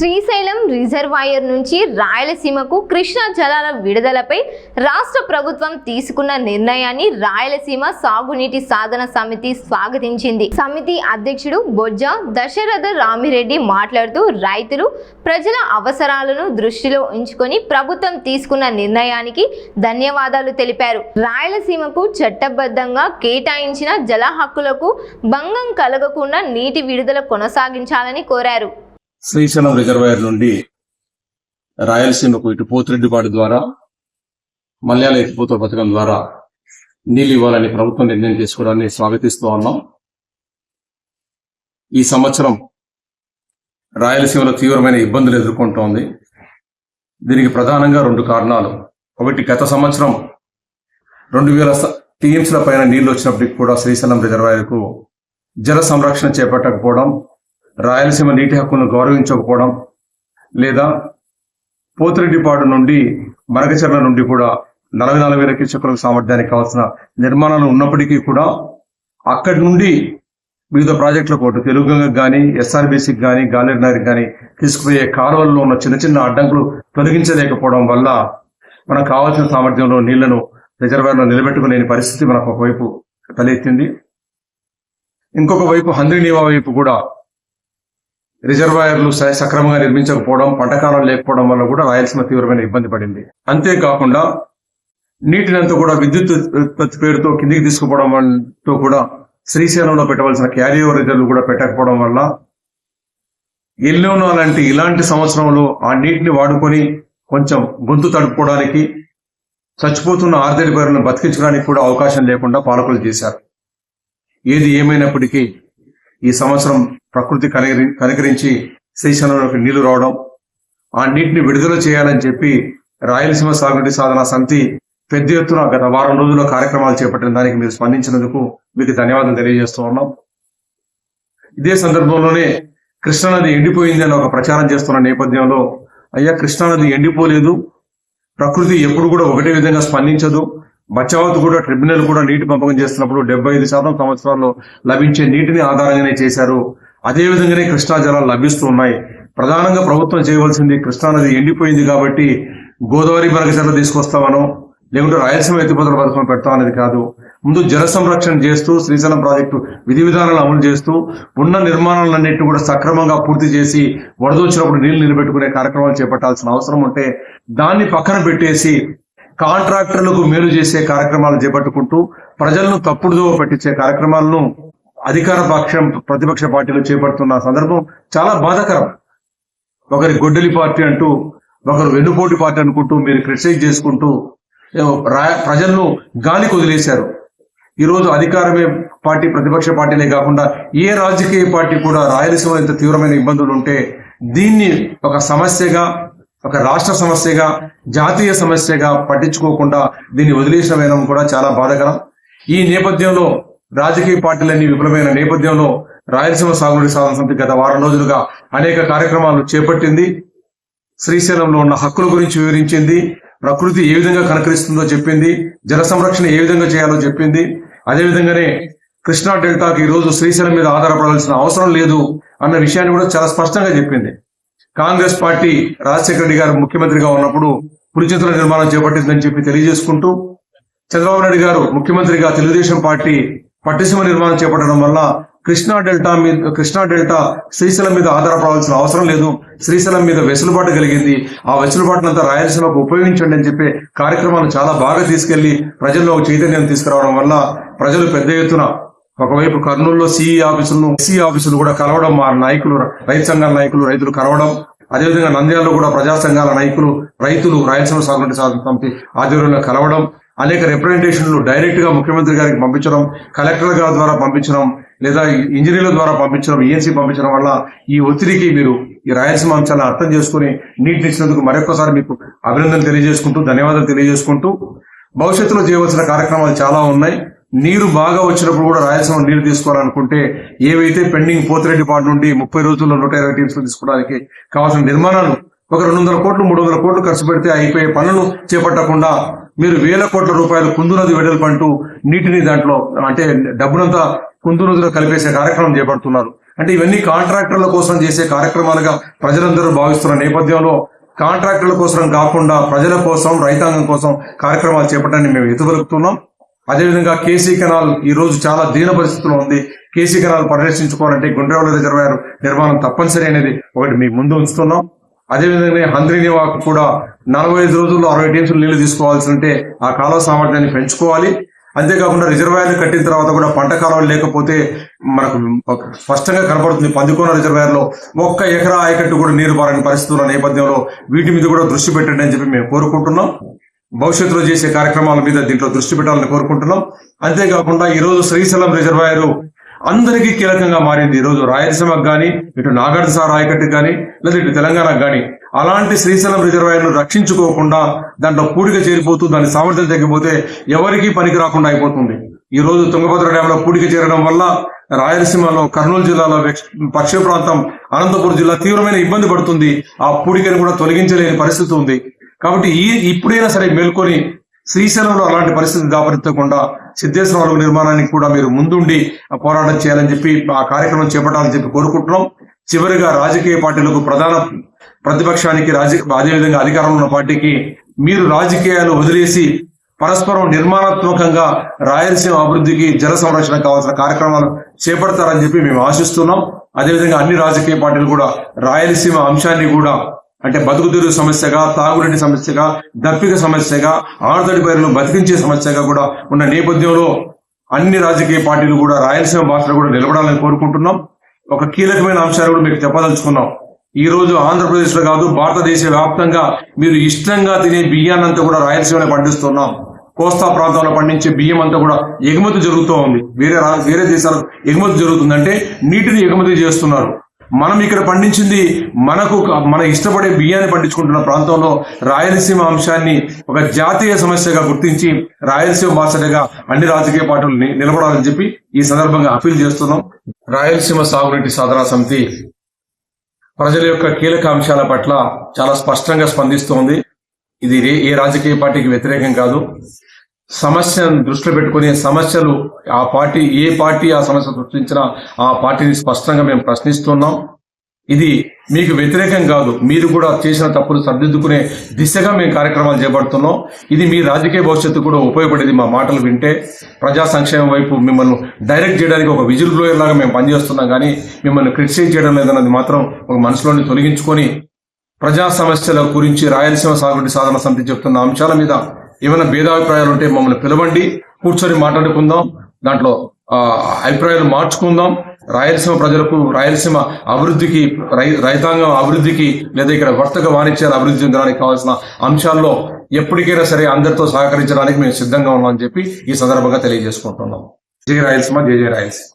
Srisailam reservoir నుంచి రాయలసీమకు కృష్ణా జలాల విడుదలపై రాష్ట్ర ప్రభుత్వం తీసుకున్న నిర్ణయాన్ని రాయలసీమ సాగునీటి సాధన సమితి స్వాగతించింది. సమితి అధ్యక్షుడు బొజ్జ దశరథ రామిరెడ్డి మాట్లాడుతూ రైతులు ప్రజల అవసరాలను దృష్టిలో ఉంచుకొని ప్రభుత్వం తీసుకున్న నిర్ణయానికి ధన్యవాదాలు తెలిపారు. రాయలసీమకు చట్టబద్ధంగా కేటాయించిన జల హక్కులకు భంగం కలగకుండా నీటి విడుదల కొనసాగించాలని కోరారు. శ్రీశైలం రిజర్వాయర్ నుండి రాయలసీమకు ఇటు పోతిరెడ్డిపాడు ద్వారా మల్యాల ఎత్తిపోతల పథకం ద్వారా నీళ్లు ఇవ్వాలని ప్రభుత్వం నిర్ణయం తీసుకోవడాన్ని స్వాగతిస్తూ ఉన్నాం. ఈ సంవత్సరం రాయలసీమలో తీవ్రమైన ఇబ్బందులు ఎదుర్కొంటోంది. దీనికి ప్రధానంగా 2 కారణాలు. ఒకటి, గత సంవత్సరం 2000 టీఎంసీల పైన నీళ్లు వచ్చినప్పటికీ కూడా శ్రీశైలం రిజర్వాయర్కు జల సంరక్షణ చేపట్టకపోవడం, రాయలసీమ నీటి హక్కులను గౌరవించకపోవడం, లేదా పోతిరెడ్డిపాడు నుండి మరగచెర్ల నుండి కూడా 44,000 క్యూసెక్కుల సామర్థ్యానికి కావాల్సిన నిర్మాణాలు ఉన్నప్పటికీ కూడా అక్కడి నుండి వివిధ ప్రాజెక్టులకు ఒకటి తెలుగుగంగకు కానీ ఎస్ఆర్బీసీకి కానీ గాలినగర్కి కానీ తీసుకుపోయే కాలువల్లో ఉన్న చిన్న చిన్న అడ్డంకులు తొలగించలేకపోవడం వల్ల మనకు కావాల్సిన సామర్థ్యంలో నీళ్లను రిజర్వాయర్లో నిలబెట్టుకునే పరిస్థితి మనకు ఒకవైపు తలెత్తింది. ఇంకొక వైపు హంద్రీనీవా వైపు కూడా రిజర్వాయర్లు సక్రమంగా నిర్మించకపోవడం, పంటకాలం లేకపోవడం వల్ల కూడా రాయలసీమ తీవ్రమైన ఇబ్బంది పడింది. అంతేకాకుండా నీటినంతా కూడా విద్యుత్ ఉత్పత్తి పేరుతో కిందికి తీసుకుపోవడంతో కూడా శ్రీశైలంలో పెట్టవలసిన క్యారియర్ రిజర్వులు కూడా పెట్టకపోవడం వల్ల ఎల్లోనో ఇలాంటి సంవత్సరంలో ఆ నీటిని వాడుకొని కొంచెం గొంతు తడుపుకోవడానికి, చచ్చిపోతున్న ఆర్దడి పైరులను బతికించడానికి కూడా అవకాశం లేకుండా పాలకులు చేశారు. ఏది ఏమైనప్పటికీ ఈ సంవత్సరం ప్రకృతి కనికరించి శ్రీశైలంలోకి నీళ్లు రావడం, ఆ నీటిని విడుదల చేయాలని చెప్పి రాయలసీమ సాగునీటి సాధన సమితి పెద్ద ఎత్తున గత వారం రోజుల్లో కార్యక్రమాలు చేపట్టిన దానికి మీరు స్పందించినందుకు మీకు ధన్యవాదాలు తెలియజేస్తూ ఉన్నాం. ఇదే సందర్భంలోనే కృష్ణానది ఎండిపోయింది అని ఒక ప్రచారం చేస్తున్న నేపథ్యంలో, అయ్యా, కృష్ణానది ఎండిపోలేదు. ప్రకృతి ఎప్పుడు కూడా ఒకటే విధంగా స్పందించదు. బచావత్ కూడా ట్రిబ్యునల్ కూడా నీటి పంపకం చేస్తున్నప్పుడు 75% సంవత్సరాల్లో లభించే నీటిని ఆధారంగానే చేశారు. అదే విధంగానే కృష్ణా జలాలు లభిస్తూ ఉన్నాయి. ప్రధానంగా ప్రభుత్వం చేయవలసింది, కృష్ణానది ఎండిపోయింది కాబట్టి గోదావరి మరగచెర్ల తీసుకొస్తామనో లేకుంటే రాయలసీమ ఎత్తిపోతల పథకం పెడతామనేది కాదు. ముందు జల సంరక్షణ చేస్తూ శ్రీశైలం ప్రాజెక్టు విధి విధానాలు అమలు చేస్తూ ఉన్న నిర్మాణాలన్నింటినీ కూడా సక్రమంగా పూర్తి చేసి వరదొచ్చినప్పుడు నీళ్లు నిలబెట్టుకునే కార్యక్రమాలు చేపట్టాల్సిన అవసరం ఉంటే దాన్ని పక్కన పెట్టేసి కాంట్రాక్టర్లకు మేలు చేసే కార్యక్రమాలు చేపట్టుకుంటూ ప్రజలను తప్పుడుదో పట్టించే కార్యక్రమాలను అధికార పక్షం ప్రతిపక్ష పార్టీలు చేపడుతున్న సందర్భం చాలా బాధాకరం. ఒకరి గొడ్డలి పార్టీ అంటూ, ఒకరు వెన్నుపోటు పార్టీ అనుకుంటూ మీరు క్రిటిసైజ్ చేసుకుంటూ ప్రజలను గాలికి వదిలేశారు. ఈరోజు అధికారమే పార్టీ ప్రతిపక్ష పార్టీలే కాకుండా ఏ రాజకీయ పార్టీ కూడా రాయలసీమ ఇంత తీవ్రమైన ఇబ్బందులు ఉంటే దీన్ని ఒక సమస్యగా, ఒక రాష్ట్ర సమస్యగా, జాతీయ సమస్యగా పట్టించుకోకుండా దీన్ని వదిలేసిన వేయడం కూడా చాలా బాధాకరం. ఈ నేపథ్యంలో రాజకీయ పార్టీలన్నీ విఫలమైన నేపథ్యంలో రాయలసీమ సాగునీటి సాధన సమితి గత వారం రోజులుగా అనేక కార్యక్రమాలు చేపట్టింది. శ్రీశైలంలో ఉన్న హక్కుల గురించి వివరించింది, ప్రకృతి ఏ విధంగా కనకరిస్తుందో చెప్పింది, జల సంరక్షణ ఏ విధంగా చేయాలో చెప్పింది. అదేవిధంగానే కృష్ణా డెల్టాకి ఈ రోజు శ్రీశైలం మీద ఆధారపడాల్సిన అవసరం లేదు అన్న విషయాన్ని కూడా చాలా స్పష్టంగా చెప్పింది. కాంగ్రెస్ పార్టీ రాజశేఖర రెడ్డి గారు ముఖ్యమంత్రిగా ఉన్నప్పుడు పులిచింతల నిర్మాణం చేపట్టిందని చెప్పి తెలియజేసుకుంటూ, చంద్రబాబు నాయుడు గారు ముఖ్యమంత్రిగా తెలుగుదేశం పార్టీ పట్టిసీమ నిర్మాణం చేపట్టడం వల్ల కృష్ణా డెల్టా శ్రీశైలం మీద ఆధారపడాల్సిన అవసరం లేదు, శ్రీశైలం మీద వెసులుబాటు కలిగింది, ఆ వెసులుబాటునంతా రాయలసీమకు ఉపయోగించండి అని చెప్పి కార్యక్రమాలు చాలా బాగా తీసుకెళ్లి ప్రజల్లో చైతన్యం తీసుకురావడం వల్ల ప్రజలు పెద్ద ఎత్తున ఒకవైపు కర్నూలులో సిఈ ఆఫీసులు కూడా కలవడం, మా నాయకులు, రైతు సంఘాల నాయకులు, రైతులు కలవడం, అదేవిధంగా నంద్యాలలో కూడా ప్రజా సంఘాల నాయకులు, రైతులు రాయలసీమ సాగునీటి సాధన సమితి ఆధ్వర్యంలో కలవడం, అనేక రిప్రజెంటేషన్లు డైరెక్ట్ గా ముఖ్యమంత్రి గారికి పంపించడం, కలెక్టర్ గారి ద్వారా పంపించడం, లేదా ఇంజనీర్ల ద్వారా పంపించడం, ఈఎన్సీ పంపించడం వల్ల ఈ ఒత్తిడికి మీరు ఈ రాయలసీమ అంశాలను అర్థం చేసుకుని నీటిని ఇచ్చినందుకు మరొకసారి మీకు అభినందనలు తెలియజేసుకుంటూ, ధన్యవాదాలు తెలియజేసుకుంటూ, భవిష్యత్తులో చేయవలసిన కార్యక్రమాలు చాలా ఉన్నాయి. నీరు బాగా వచ్చినప్పుడు కూడా రాయలసీమ నీరు తీసుకోవాలనుకుంటే ఏవైతే పెండింగ్ పోతిరెడ్డిపాడు నుండి 30 రోజుల్లో 120 టీమ్స్ తీసుకోవడానికి కావాల్సిన నిర్మాణాలు ఒక 200 కోట్లు 300 కోట్లు ఖర్చు పెడితే అయిపోయే పనులను చేపట్టకుండా మీరు 1000 కోట్ల రూపాయలు కుందు నది వెడల్పంటూ నీటిని దాంట్లో అంటే డబ్బునంతా కుందు నదిలో కలిపేసే కార్యక్రమం చేపడుతున్నారు. అంటే ఇవన్నీ కాంట్రాక్టర్ల కోసం చేసే కార్యక్రమాలుగా ప్రజలందరూ భావిస్తున్న నేపథ్యంలో కాంట్రాక్టర్ల కోసం కాకుండా ప్రజల కోసం, రైతాంగం కోసం కార్యక్రమాలు చేపట్టడానికి మేము ఎదుగుతున్నాం. అదేవిధంగా కేసీ కెనాల్ ఈ రోజు చాలా దీన పరిస్థితిలో ఉంది. కేసీ కెనాల్ పరిరక్షించుకోవాలంటే గుండ్రేవుల రిజర్వాయర్ నిర్మాణం తప్పనిసరి అనేది ఒకటి మీ ముందు ఉంచుతున్నాం. అదేవిధంగా హంద్రీనివాకు కూడా 45 రోజుల్లో 60 టీమ్స్ నీళ్లు తీసుకోవాల్సి ఉంటే ఆ కాలువ సామర్థ్యాన్ని పెంచుకోవాలి. అంతేకాకుండా రిజర్వాయర్లు కట్టిన తర్వాత కూడా పంట కాలువలు లేకపోతే మనకు స్పష్టంగా కనబడుతుంది. పందికోన రిజర్వాయర్ లో 1 ఎకరా ఆయకట్టు కూడా నీరు పారని పరిస్థితుల నేపథ్యంలో వీటి మీద కూడా దృష్టి పెట్టండి అని చెప్పి మేము కోరుకుంటున్నాం. భవిష్యత్తులో చేసే కార్యక్రమాల మీద దీంట్లో దృష్టి పెట్టాలని కోరుకుంటున్నాం. అంతేకాకుండా ఈ రోజు శ్రీశైలం రిజర్వాయర్ అందరికీ కీలకంగా మారింది. ఈ రోజు రాయలసీమకు కానీ, ఇటు నాగార్జున ఆయకట్టుకు కానీ, లేదా ఇటు తెలంగాణకు కానీ అలాంటి శ్రీశైలం రిజర్వాయర్ ను రక్షించుకోకుండా దాంట్లో పూడిక చేరిపోతూ దాని సామర్థ్యం తగ్గిపోతే ఎవరికీ పనికి రాకుండా అయిపోతుంది. ఈ రోజు తుంగభద్ర డ్యామ్ లో పూడిక చేరడం వల్ల రాయలసీమలో, కర్నూలు జిల్లాలో, పశ్చిమ ప్రాంతం, అనంతపురం జిల్లా తీవ్రమైన ఇబ్బంది పడుతుంది. ఆ పూడికను కూడా తొలగించలేని పరిస్థితి ఉంది. కాబట్టి ఇప్పుడైనా సరే మేల్కొని శ్రీశైలంలో అలాంటి పరిస్థితి దాపరించకుండా సిద్ధేశ్వర అలుగు నిర్మాణానికి కూడా మీరు ముందుండి పోరాటం చేయాలని చెప్పి ఆ కార్యక్రమం చేపట్టాలని చెప్పి కోరుకుంటున్నాం. చివరిగా రాజకీయ పార్టీలకు, ప్రధాన ప్రతిపక్షానికి, అదేవిధంగా అధికారంలో ఉన్న పార్టీకి మీరు రాజకీయాలు వదిలేసి పరస్పరం నిర్మాణాత్మకంగా రాయలసీమ అభివృద్ధికి, జల సంరక్షణ కావాల్సిన కార్యక్రమాలు చేపడతారని చెప్పి మేము ఆశిస్తున్నాం. అదేవిధంగా అన్ని రాజకీయ పార్టీలు కూడా రాయలసీమ అంశాన్ని కూడా అంటే బతుకుతెరువు సమస్యగా, తాగునీటి సమస్యగా, దప్పిక సమస్యగా, ఆరుతడి పైరులు బతికించే సమస్యగా కూడా ఉన్న నేపథ్యంలో అన్ని రాజకీయ పార్టీలు కూడా రాయలసీమ భాషలో కూడా నిలబడాలని కోరుకుంటున్నాం. ఒక కీలకమైన అంశాలు కూడా మీకు చెప్పదలుచుకున్నాం. ఈ రోజు ఆంధ్రప్రదేశ్ లో కాదు, భారతదేశ వ్యాప్తంగా మీరు ఇష్టంగా తినే బియ్యాన్నంతా కూడా రాయలసీమలో పండిస్తున్నాం. కోస్తా ప్రాంతంలో పండించే బియ్యం అంతా కూడా ఎగుమతి జరుగుతూ ఉంది. వేరే దేశాలకు ఎగుమతి జరుగుతుందంటే నీటిని ఎగుమతి చేస్తున్నారు. మనం ఇక్కడ పండించింది మన ఇష్టపడే బియ్యాన్ని పండించుకుంటున్న ప్రాంతంలో రాయలసీమ అంశాన్ని ఒక జాతీయ సమస్యగా గుర్తించి రాయలసీమ బాసటగా అన్ని రాజకీయ పార్టీలు నిలబడాలని చెప్పి ఈ సందర్భంగా అప్పీల్ చేస్తున్నాం. రాయలసీమ సాగునీటి సాధనా సమితి ప్రజల యొక్క కీలక అంశాల పట్ల చాలా స్పష్టంగా స్పందిస్తోంది. ఇది ఏ రాజకీయ పార్టీకి వ్యతిరేకం కాదు. సమస్యను దృష్టిలో పెట్టుకునే సమస్యలు ఏ పార్టీ ఆ సమస్య సృష్టించినా ఆ పార్టీని స్పష్టంగా మేము ప్రశ్నిస్తున్నాం. ఇది మీకు వ్యతిరేకం కాదు. మీరు కూడా చేసిన తప్పులు సరిదిద్దుకునే దిశగా మేము కార్యక్రమాలు చేపడుతున్నాం. ఇది మీ రాజకీయ భవిష్యత్తు కూడా ఉపయోగపడేది. మా మాటలు వింటే ప్రజా సంక్షేమం వైపు మిమ్మల్ని డైరెక్ట్ చేయడానికి ఒక విజిల్ బ్లోయర్ లాగా మేము పనిచేస్తున్నాం, కానీ మిమ్మల్ని క్రిటిసైజ్ చేయడం లేదన్నది మాత్రం ఒక మనసులోని తొలగించుకొని ప్రజా సమస్యల గురించి రాయలసీమ సాగునీటి సాధన సమితి చెప్తున్న అంశాల మీద ఏమైనా భేదాభిప్రాయాలు ఉంటే మమ్మల్ని పిలవండి, కూర్చొని మాట్లాడుకుందాం, దాంట్లో అభిప్రాయాలు మార్చుకుందాం. రాయలసీమ ప్రజలకు, రాయలసీమ అభివృద్ధికి, రైతాంగం అభివృద్ధికి, లేదా ఇక్కడ వర్తక వాణిజ్యాల అభివృద్ధి చెందడానికి కావాల్సిన అంశాల్లో ఎప్పటికైనా సరే అందరితో సహకరించడానికి మేము సిద్ధంగా ఉన్నామని చెప్పి ఈ సందర్భంగా తెలియజేసుకుంటున్నాం. జై రాయలసీమ, జై జై రాయలసీమ.